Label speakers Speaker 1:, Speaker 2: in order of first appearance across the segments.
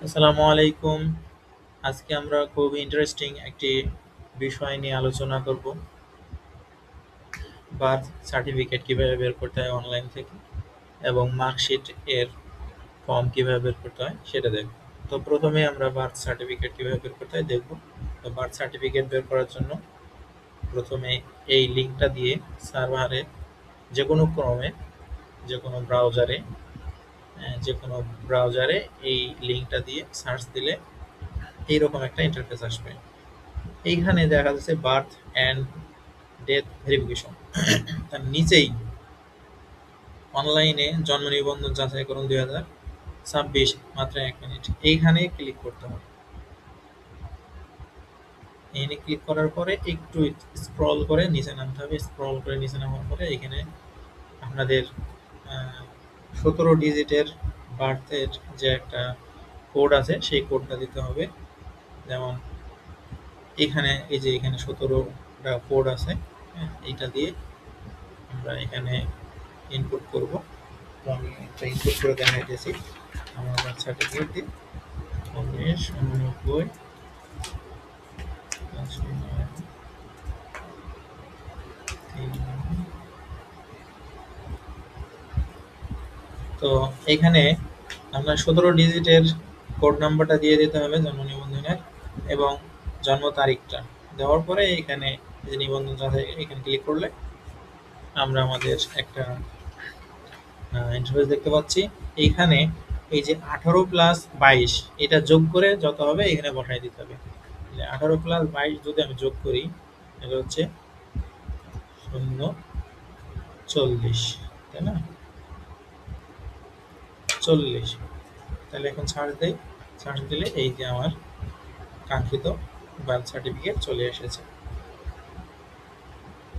Speaker 1: আসসালামু আলাইকুম। আজকে আমরা খুব ইন্টারেস্টিং একটি বিষয় নিয়ে আলোচনা করব। বার্থ সার্টিফিকেট কিভাবে বের করতে হয় অনলাইন থেকে এবং মার্কশিট এর ফর্ম কিভাবে বের করতে হয় সেটা দেখব। তো প্রথমে আমরা বার্থ সার্টিফিকেট কিভাবে বের করতে হয় দেখব। তো বার্থ সার্টিফিকেট বের করার জন্য প্রথমে এই লিঙ্কটা দিয়ে সার্ভারে যে কোনো ক্রমে যে কোনো ব্রাউজারে যে কোনো ব্রাউজারে এই লিঙ্কটা দিয়ে সার্চ দিলে এইরকম একটা ইন্টারফেস আসবে। এইখানে দেখা যাচ্ছে বার্থ অ্যান্ড ডেথ ভেরিফিকেশন, তার নিচেই অনলাইনে জন্ম নিবন্ধন যাচাই করুন 2026, মাত্র 1 মিনিট। এইখানে ক্লিক করতে হবে। এখানে ক্লিক করার পরে একটু স্ক্রল করে নিচে নামতে হবে। স্ক্রল করে নিচে নামার পরে এখানে আপনাদের 17 ডিজিটের বার্থের যে একটা কোড আছে সেই কোডটা দিতে হবে। যেমন এখানে এই যে এখানে 17টা কোড আছে, এইটা দিয়ে আমরা এখানে ইনপুট করব। তো আমি একটা ইনপুট করে দেখাইতেছি আমার বার্থ সার্টিফিকেট দিয়ে 1989। তো এখানে আপনার 17 ডিজিটের কোড নাম্বারটা দিয়ে দিতে হবে জন্ম নিবন্ধনের এবং জন্ম তারিখটা দেওয়ার পরে এখানে যে নিবন্ধন যাচাই এখানে ক্লিক করলে আমরা আমাদের একটা ইন্টারফেস দেখতে পাচ্ছি। এইখানে এই যে 18+22 এটা যোগ করে যত হবে এখানে বসাই দিতে হবে। 18+22 যদি আমি যোগ করি এটা হচ্ছে 040, তাই না? 40। তাহলে এখন সার্চ দেই। সার্চ দিলে এই যে আমার কাঙ্ক্ষিত বার্থ সার্টিফিকেট চলে এসেছে।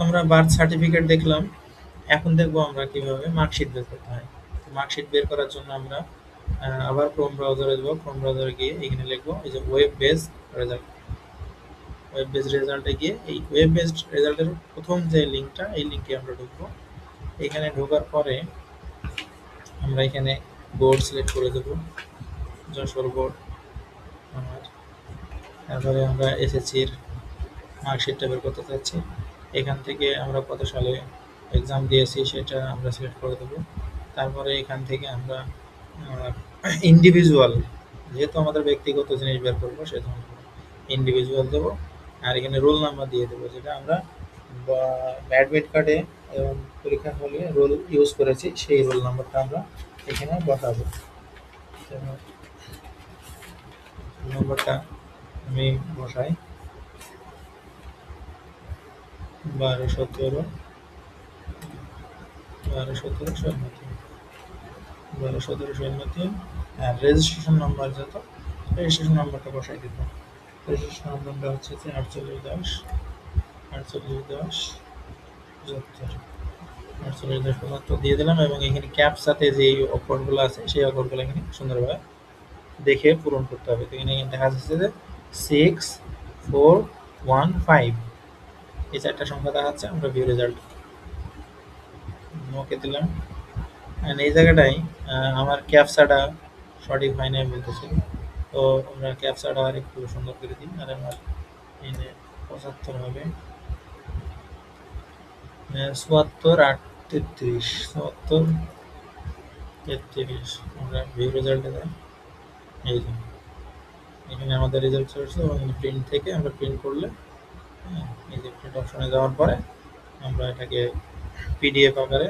Speaker 1: আমরা বার্থ সার্টিফিকেট দেখলাম। এখন দেখবো আমরা কিভাবে মার্কশিট বের করতে হয়। মার্কশিট বের করার জন্য আমরা আবার ক্রোম ব্রাউজারে যাবো। ক্রোম ব্রাউজারে গিয়ে এখানে লিখবো এই যে web base result. Web base রেজাল্টে গিয়ে এই ওয়েব বেসড রেজাল্টের প্রথম যে লিঙ্কটা, এই লিঙ্কে আমরা ঢুকবো। এখানে ঢোকার পরে আমরা এখানে বোর্ড সিলেক্ট করে দেবো, যশোর বোর্ড আমার। তারপরে আমরা এসএসসির মার্কশিটটা বের করতে চাচ্ছি। এখান থেকে আমরা কত সালে এক্সাম দিয়েছি সেটা আমরা সিলেক্ট করে দেবো। তারপরে এখান থেকে আমরা ইন্ডিভিজুয়াল, যেহেতু আমাদের ব্যক্তিগত জিনিস বের করবো সেজন্য ইন্ডিভিজুয়াল দেবো। আর এখানে রোল নাম্বার দিয়ে দেবো, যেটা আমরা অ্যাডমিট কার্ডে এবং পরীক্ষা হলে রোল ইউজ করেছি সেই রোল নাম্বারটা আমরা এখানে বসাবো। নাম্বারটা আমি বসাই 1217 1217 আর রেজিস্ট্রেশন নাম্বার যত, রেজিস্ট্রেশন নাম্বারটা বসাই দিব। রেজিস্ট্রেশন নাম্বারটা হচ্ছে 4810 দিয়ে দিলাম এবং এখানে ক্যাপচাতে যে অক্ষরগুলো আছে সেই অক্ষরগুলো এখানে সুন্দরভাবে দেখে পূরণ করতে হবে। তো এখানে দেখা যাচ্ছে যে 6415 এই 4টা সংখ্যা দেখাচ্ছে। আমরা ভিউ রেজাল্ট ওকে দিলাম। এই জায়গাটাই আমার ক্যাপচাটা সঠিক হয় নাই বলতেছে। তো আমরা ক্যাপচাটা আর একটু সুন্দর করে দিই। আর আমার এনে 75 হবে, 74 33। আমরা ভিউ রেজাল্টে যাই। এই যে এখানে আমাদের রেজাল্ট চলছে এবং প্রিন্ট থেকে আমরা প্রিন্ট করলে, এই যে প্রিন্ট অপশনে যাওয়ার পরে আমরা এটাকে পিডিএফ আকারে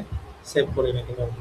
Speaker 1: সেভ করে নিতে পারবো।